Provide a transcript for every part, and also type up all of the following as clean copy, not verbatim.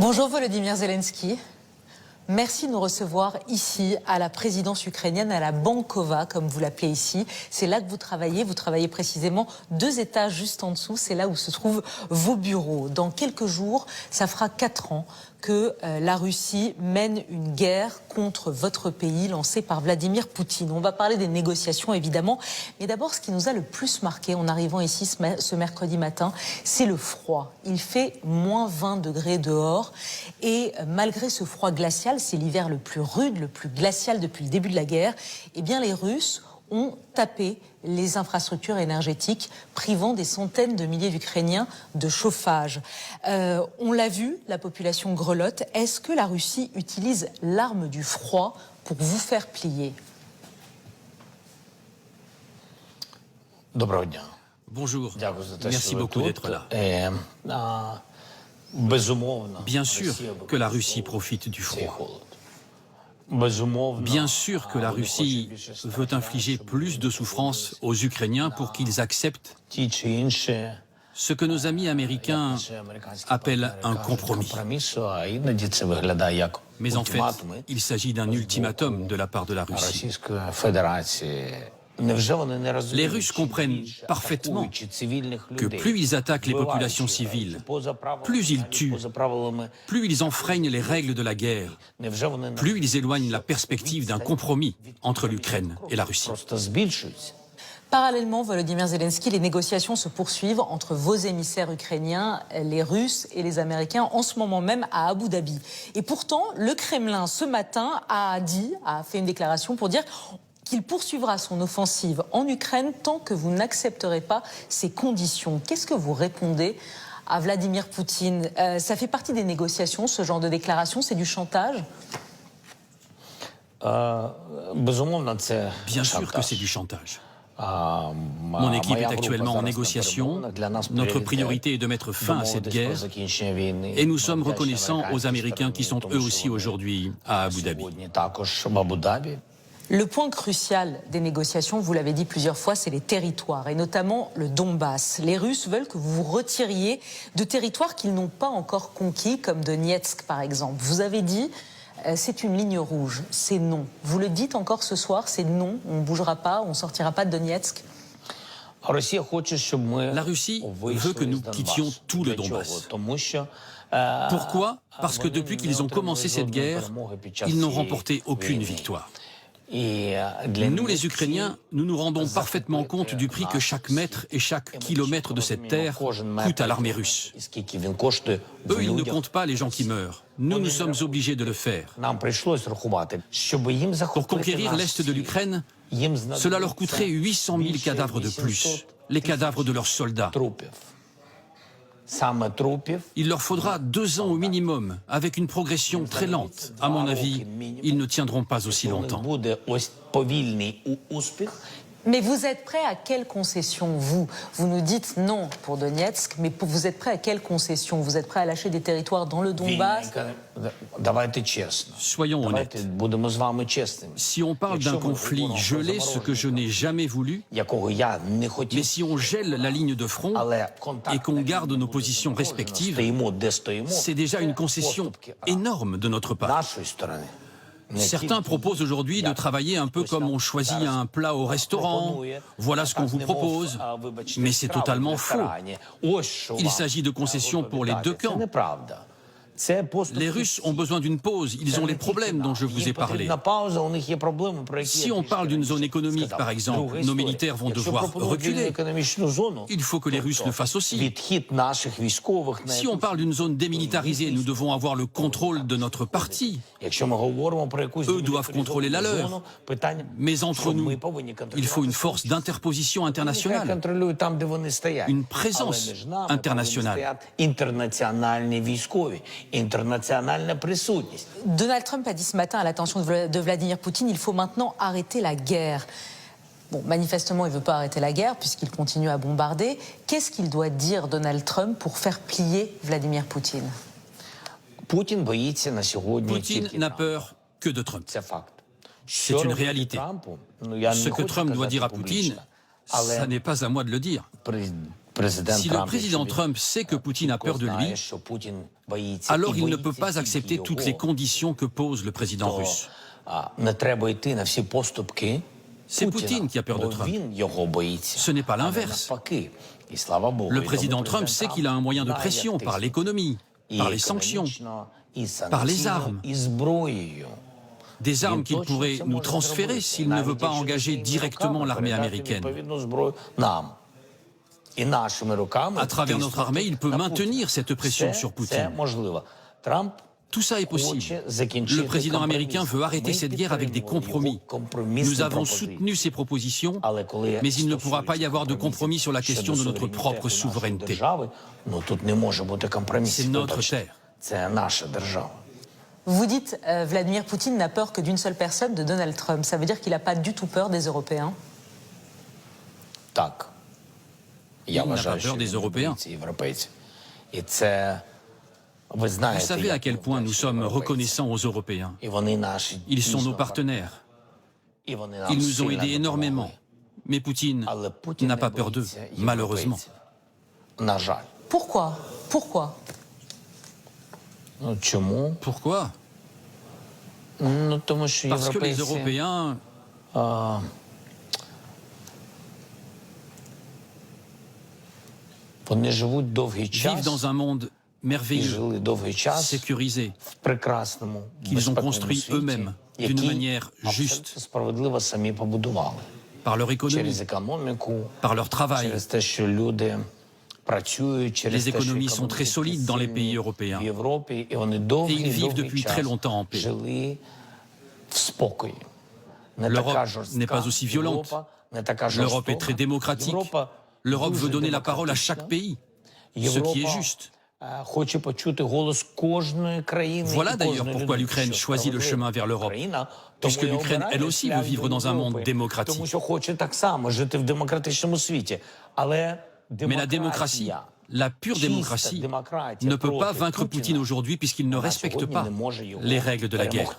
Bonjour Volodymyr Zelensky. Merci de nous recevoir ici à la présidence ukrainienne, à la Bankova, comme vous l'appelez ici. C'est là que vous travaillez précisément 2 étages juste en dessous, c'est là où se trouvent vos bureaux. Dans quelques jours, ça fera 4 ans que la Russie mène une guerre contre votre pays lancée par Vladimir Poutine. On va parler des négociations évidemment, mais d'abord ce qui nous a le plus marqué en arrivant ici ce mercredi matin, c'est le froid. Il fait moins 20 degrés dehors et malgré ce froid glacial, c'est l'hiver le plus rude, le plus glacial depuis le début de la guerre, eh bien les Russes ont tapé les infrastructures énergétiques, privant des centaines de milliers d'Ukrainiens de chauffage. On l'a vu, la population grelotte. Est-ce que la Russie utilise l'arme du froid pour vous faire plier? Bonjour, merci beaucoup d'être là. Bien sûr que la Russie profite du froid. Bien sûr que la Russie veut infliger plus de souffrance aux Ukrainiens pour qu'ils acceptent ce que nos amis américains appellent un compromis. Mais en fait, il s'agit d'un ultimatum de la part de la Russie. Les Russes comprennent parfaitement que plus ils attaquent les populations civiles, plus ils tuent, plus ils enfreignent les règles de la guerre, plus ils éloignent la perspective d'un compromis entre l'Ukraine et la Russie. Parallèlement, Volodymyr Zelensky, les négociations se poursuivent entre vos émissaires ukrainiens, les Russes et les Américains, en ce moment même à Abu Dhabi. Et pourtant, le Kremlin, ce matin, a fait une déclaration pour dire qu'il poursuivra son offensive en Ukraine tant que vous n'accepterez pas ces conditions. Qu'est-ce que vous répondez à Vladimir Poutine? Ça fait partie des négociations, ce genre de déclaration, c'est du chantage? Bien sûr que c'est du chantage. Mon équipe est actuellement en négociation. Notre priorité est de mettre fin à cette guerre. Et nous sommes reconnaissants aux Américains qui sont eux aussi aujourd'hui à Abu Dhabi. Le point crucial des négociations, vous l'avez dit plusieurs fois, c'est les territoires, et notamment le Donbass. Les Russes veulent que vous vous retiriez de territoires qu'ils n'ont pas encore conquis, comme Donetsk par exemple. Vous avez dit, c'est une ligne rouge, c'est non. Vous le dites encore ce soir, c'est non, on ne bougera pas, on ne sortira pas de Donetsk? La Russie veut que nous quittions tout le Donbass. Pourquoi? Parce que depuis qu'ils ont commencé cette guerre, ils n'ont remporté aucune victoire. Nous, les Ukrainiens, nous nous rendons parfaitement compte du prix que chaque mètre et chaque kilomètre de cette terre coûte à l'armée russe. Eux, ils ne comptent pas les gens qui meurent. Nous, nous sommes obligés de le faire. Pour conquérir l'Est de l'Ukraine, cela leur coûterait 800 000 cadavres de plus, les cadavres de leurs soldats. Il leur faudra 2 ans au minimum, avec une progression très lente. À mon avis, ils ne tiendront pas aussi longtemps. Mais vous êtes prêt à quelle concession, vous? Vous nous dites non pour Donetsk, mais vous êtes prêt à quelle concession? Vous êtes prêt à lâcher des territoires dans le Donbass? Soyons honnêtes. Si on parle d'un conflit gelé, ce que je n'ai jamais voulu, mais si on gèle la ligne de front et qu'on garde nos positions respectives, c'est déjà une concession énorme de notre part. Certains proposent aujourd'hui de travailler un peu comme on choisit un plat au restaurant. Voilà ce qu'on vous propose. Mais c'est totalement faux. Il s'agit de concessions pour les 2 camps. Les Russes ont besoin d'une pause, ils ont les problèmes dont je vous ai parlé. Si on parle d'une zone économique, par exemple, nos militaires vont devoir reculer. Il faut que les Russes le fassent aussi. Si on parle d'une zone démilitarisée, nous devons avoir le contrôle de notre partie. Eux doivent contrôler la leur. Mais entre nous, il faut une force d'interposition internationale, une présence internationale. Donald Trump a dit ce matin à l'attention de Vladimir Poutine, il faut maintenant arrêter la guerre. Bon, manifestement, il ne veut pas arrêter la guerre puisqu'il continue à bombarder. Qu'est-ce qu'il doit dire, Donald Trump, pour faire plier Vladimir Poutine? Poutine n'a peur que de Trump. C'est une réalité. Ce que Trump doit dire à Poutine, ça n'est pas à moi de le dire. Si le président Trump sait que Poutine a peur de lui, alors il ne peut pas accepter toutes les conditions que pose le président russe. C'est Poutine qui a peur de Trump. Ce n'est pas l'inverse. Le président Trump sait qu'il a un moyen de pression par l'économie, par les sanctions, par les armes. Des armes qu'il pourrait nous transférer s'il ne veut pas engager directement l'armée américaine. À travers notre armée, il peut maintenir cette pression sur Poutine. Tout ça est possible. Le président américain veut arrêter cette guerre avec des compromis. Nous avons soutenu ces propositions, mais il ne pourra pas y avoir de compromis sur la question de notre propre souveraineté. C'est notre terre. Vous dites, Vladimir Poutine n'a peur que d'une seule personne, de Donald Trump. Ça veut dire qu'il n'a pas du tout peur des Européens? Il n'a pas peur des Européens. Vous savez à quel point nous sommes reconnaissants aux Européens. Ils sont nos partenaires. Ils nous ont aidés énormément. Mais Poutine n'a pas peur d'eux, malheureusement. Pourquoi? Pourquoi? Pourquoi? Parce que les Européens vivent dans un monde merveilleux, sécurisé, qu'ils ont construit eux-mêmes d'une manière juste, par leur économie, par leur travail. Les économies sont très solides dans les pays européens et ils vivent depuis très longtemps en paix. L'Europe n'est pas aussi violente, l'Europe est très démocratique, l'Europe veut donner la parole à chaque pays, ce qui est juste. Voilà d'ailleurs pourquoi l'Ukraine choisit le chemin vers l'Europe, puisque l'Ukraine, elle aussi, veut vivre dans un monde démocratique. Mais la démocratie, la pure démocratie, ne peut pas vaincre Poutine aujourd'hui puisqu'il ne respecte pas les règles de la guerre.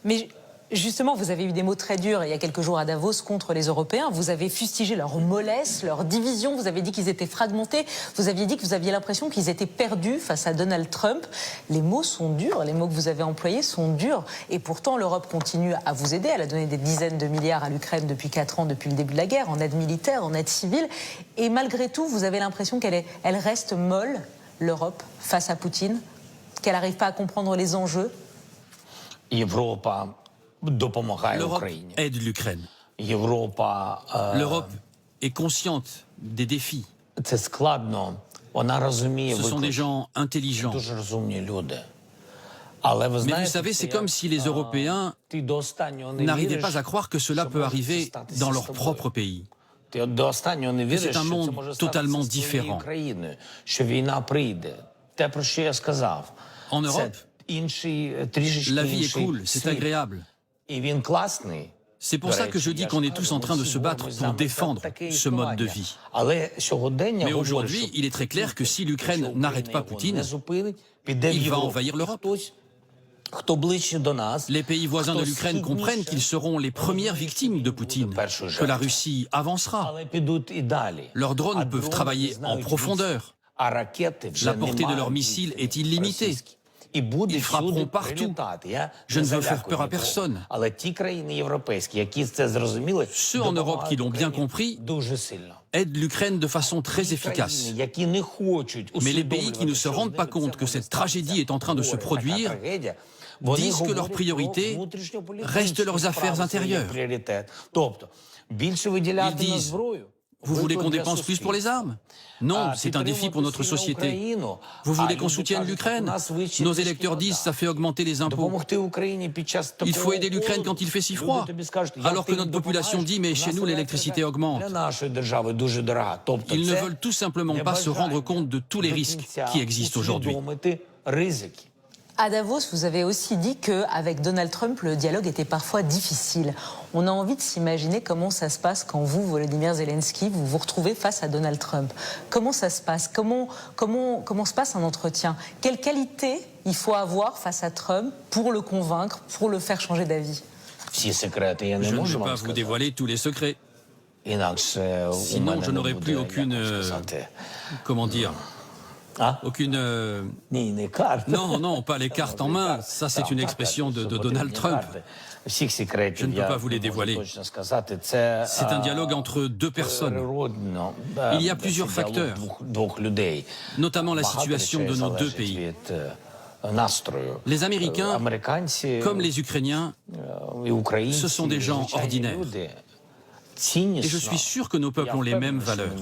Mais justement, vous avez eu des mots très durs il y a quelques jours à Davos contre les Européens. Vous avez fustigé leur mollesse, leur division. Vous avez dit qu'ils étaient fragmentés. Vous aviez dit que vous aviez l'impression qu'ils étaient perdus face à Donald Trump. Les mots sont durs, les mots que vous avez employés sont durs. Et pourtant, l'Europe continue à vous aider. Elle a donné des dizaines de milliards à l'Ukraine depuis 4 ans, depuis le début de la guerre, en aide militaire, en aide civile. Et malgré tout, vous avez l'impression qu'elle reste molle, l'Europe, face à Poutine, qu'elle n'arrive pas à comprendre les enjeux. L'Europe aide l'Ukraine. L'Europe est consciente des défis. Ce sont des gens intelligents. Mais vous savez, c'est comme si les Européens n'arrivaient pas à croire que cela peut arriver dans leur propre pays. C'est un monde totalement différent. En Europe, la vie est cool, c'est agréable. C'est pour ça que je dis qu'on est tous en train de se battre pour défendre ce mode de vie. Mais aujourd'hui, il est très clair que si l'Ukraine n'arrête pas Poutine, il va envahir l'Europe. Les pays voisins de l'Ukraine comprennent qu'ils seront les premières victimes de Poutine, que la Russie avancera. Leurs drones peuvent travailler en profondeur. La portée de leurs missiles est illimitée. Ils frapperont partout. Je ne veux faire peur à personne. Ceux en Europe qui l'ont bien compris aident l'Ukraine de façon très efficace. Mais les pays qui ne se rendent pas compte que cette tragédie est en train de se produire disent que leur priorité reste leurs affaires intérieures. Ils disent: vous voulez qu'on dépense plus pour les armes? Non, c'est un défi pour notre société. Vous voulez qu'on soutienne l'Ukraine? Nos électeurs disent: ça fait augmenter les impôts. Il faut aider l'Ukraine quand il fait si froid. Alors que notre population dit: mais chez nous l'électricité augmente. Ils ne veulent tout simplement pas se rendre compte de tous les risques qui existent aujourd'hui. À Davos, vous avez aussi dit qu'avec Donald Trump, le dialogue était parfois difficile. On a envie de s'imaginer comment ça se passe quand vous, Volodymyr Zelensky, vous vous retrouvez face à Donald Trump. Comment ça se passe? Comment se passe un entretien? Quelle qualité il faut avoir face à Trump pour le convaincre, pour le faire changer d'avis? Je ne vais pas vous dévoiler tous les secrets. Sinon, je n'aurai plus aucune... comment dire? Aucune... Non, non, pas les cartes en main. Ça, c'est une expression de Donald Trump. Je ne peux pas vous les dévoiler. C'est un dialogue entre deux personnes. Il y a plusieurs facteurs, notamment la situation de nos deux pays. Les Américains, comme les Ukrainiens, ce sont des gens ordinaires. Et je suis sûr que nos peuples ont les mêmes valeurs.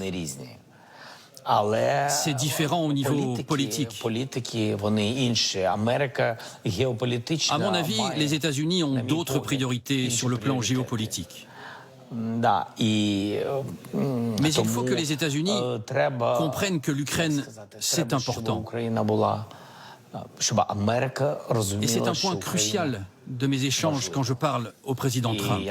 C'est différent au niveau politique. À mon avis, les États-Unis ont d'autres priorités sur le plan géopolitique. Mais il faut que les États-Unis comprennent que l'Ukraine, c'est important. Et c'est un point crucial de mes échanges quand je parle au président Trump.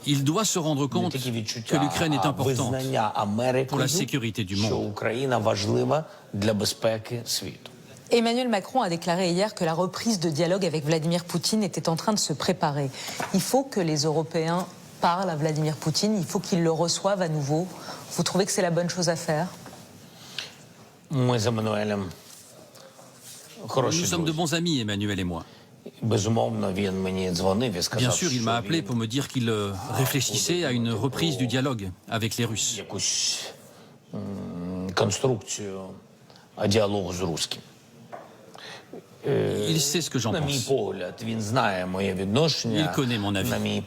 Il doit se rendre compte que l'Ukraine est importante pour la sécurité du monde. Emmanuel Macron a déclaré hier que la reprise de dialogue avec Vladimir Poutine était en train de se préparer. Il faut que les Européens parlent à Vladimir Poutine, il faut qu'ils le reçoivent à nouveau. Vous trouvez que c'est la bonne chose à faire? Nous sommes de bons amis, Emmanuel et moi. Bien sûr, il m'a appelé pour me dire qu'il réfléchissait à une reprise du dialogue avec les Russes. Il sait ce que j'en pense. Il connaît mon avis.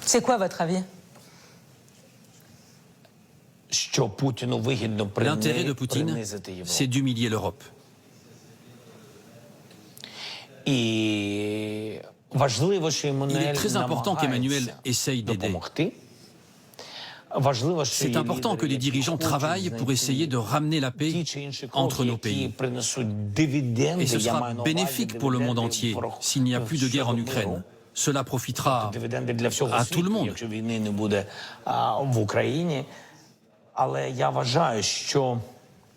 C'est quoi votre avis? L'intérêt de Poutine, c'est d'humilier l'Europe. Il est très important qu'Emmanuel essaye d'aider. C'est important que les dirigeants travaillent pour essayer de ramener la paix entre nos pays. Et ce sera bénéfique pour le monde entier s'il n'y a plus de guerre en Ukraine. Cela profitera à tout le monde.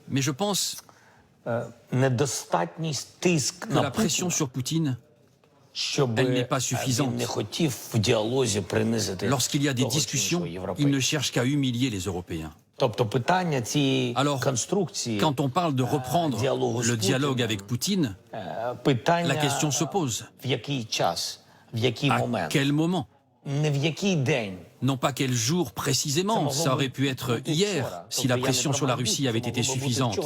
Mais je pense que la pression sur Poutine, elle n'est pas suffisante. Lorsqu'il y a des discussions, il ne cherche qu'à humilier les Européens. Alors, quand on parle de reprendre le dialogue avec Poutine, la question se pose. À quel moment? Non pas quel jour précisément, ça aurait pu être hier si la pression sur la Russie avait été suffisante.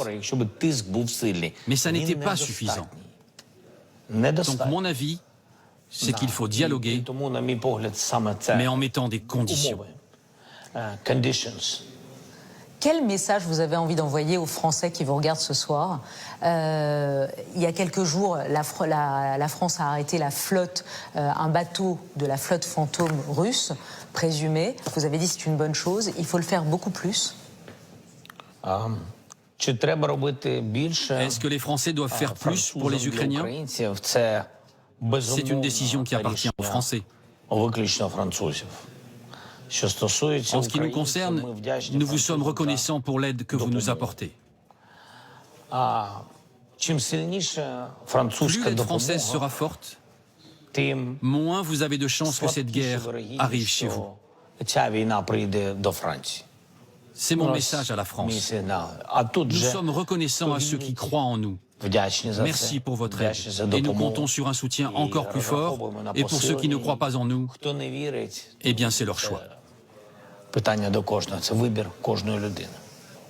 Mais ça n'était pas suffisant. Donc mon avis, c'est qu'il faut dialoguer, mais en mettant des conditions. Quel message vous avez envie d'envoyer aux Français qui vous regardent ce soir? Il y a quelques jours, la France a arrêté la flotte, un bateau de la flotte fantôme russe, présumé. Vous avez dit que c'est une bonne chose. Il faut le faire beaucoup plus. Est-ce que les Français doivent faire plus pour les Ukrainiens? C'est une décision qui appartient aux Français. En ce qui nous concerne, nous vous sommes reconnaissants pour l'aide que vous nous apportez. Plus l'aide française sera forte, moins vous avez de chances que cette guerre arrive chez vous. C'est mon message à la France. Nous sommes reconnaissants à ceux qui croient en nous. Merci pour votre aide. Et nous comptons sur un soutien encore plus fort. Et pour ceux qui ne croient pas en nous, eh bien c'est leur choix.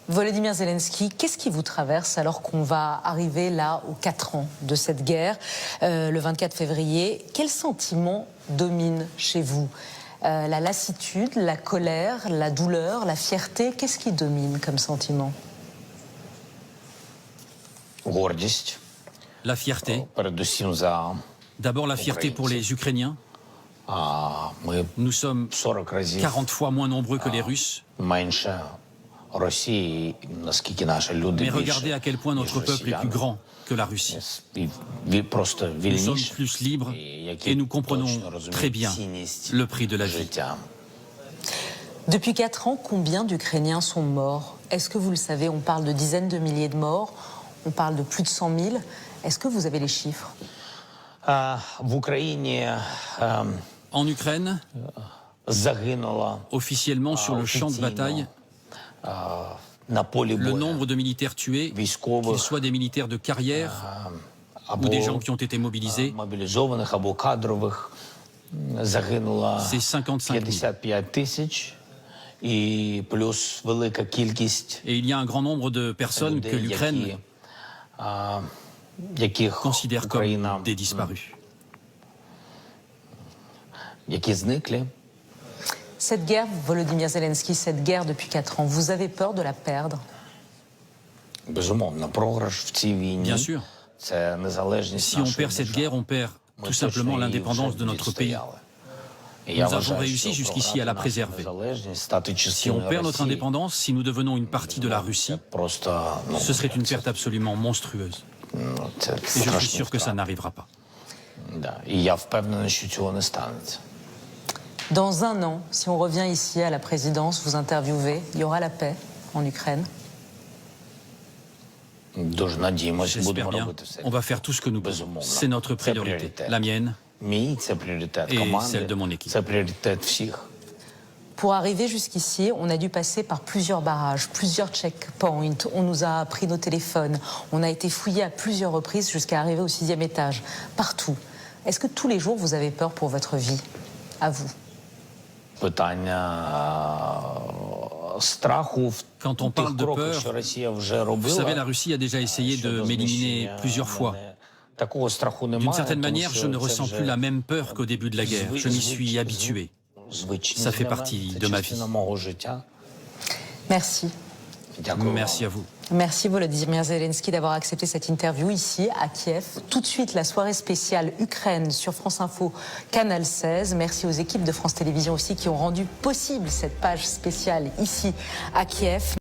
Volodymyr Zelensky, qu'est-ce qui vous traverse alors qu'on va arriver là aux 4 ans de cette guerre, le 24 février? Quel sentiment domine chez vous? La lassitude, la colère, la douleur, la fierté, qu'est-ce qui domine comme sentiment? La fierté. D'abord la fierté pour les Ukrainiens. Nous sommes 40 fois moins nombreux que les Russes. Mais regardez à quel point notre peuple est plus grand que la Russie. Nous sommes plus libres et nous comprenons très bien le prix de la vie. Depuis 4 ans, combien d'Ukrainiens sont morts? Est-ce que vous le savez? On parle de dizaines de milliers de morts. On parle de plus de 100 000. Est-ce que vous avez les chiffres? En Ukraine, officiellement sur le champ de bataille, le nombre de militaires tués, qu'ils soient des militaires de carrière ou des gens qui ont été mobilisés, c'est 55 000. Et il y a un grand nombre de personnes que l'Ukraine considère comme des disparus. Cette guerre, Volodymyr Zelensky, cette guerre depuis 4 ans, vous avez peur de la perdre? Bien sûr. Si on perd cette guerre, on perd tout simplement l'indépendance de notre pays. Nous avons réussi jusqu'ici à la préserver. Si on perd notre indépendance, si nous devenons une partie de la Russie, ce serait une perte absolument monstrueuse. Et je suis sûr que ça n'arrivera pas. Dans un an, si on revient ici à la présidence, vous interviewez, il y aura la paix en Ukraine? J'espère bien. On va faire tout ce que nous pouvons. C'est notre priorité, la mienne et celle de mon équipe. Pour arriver jusqu'ici, on a dû passer par plusieurs barrages, plusieurs checkpoints. On nous a pris nos téléphones. On a été fouillés à plusieurs reprises jusqu'à arriver au 6e étage. Partout. Est-ce que tous les jours, vous avez peur pour votre vie? À vous. Quand on parle de peur, vous savez, la Russie a déjà essayé de m'éliminer plusieurs fois. D'une certaine manière, je ne ressens plus la même peur qu'au début de la guerre. Je m'y suis habitué. Ça fait partie de ma vie. Merci. Merci à vous. Merci Volodymyr Zelensky d'avoir accepté cette interview ici à Kiev. Tout de suite, la soirée spéciale Ukraine sur France Info, Canal 16. Merci aux équipes de France Télévisions aussi qui ont rendu possible cette page spéciale ici à Kiev.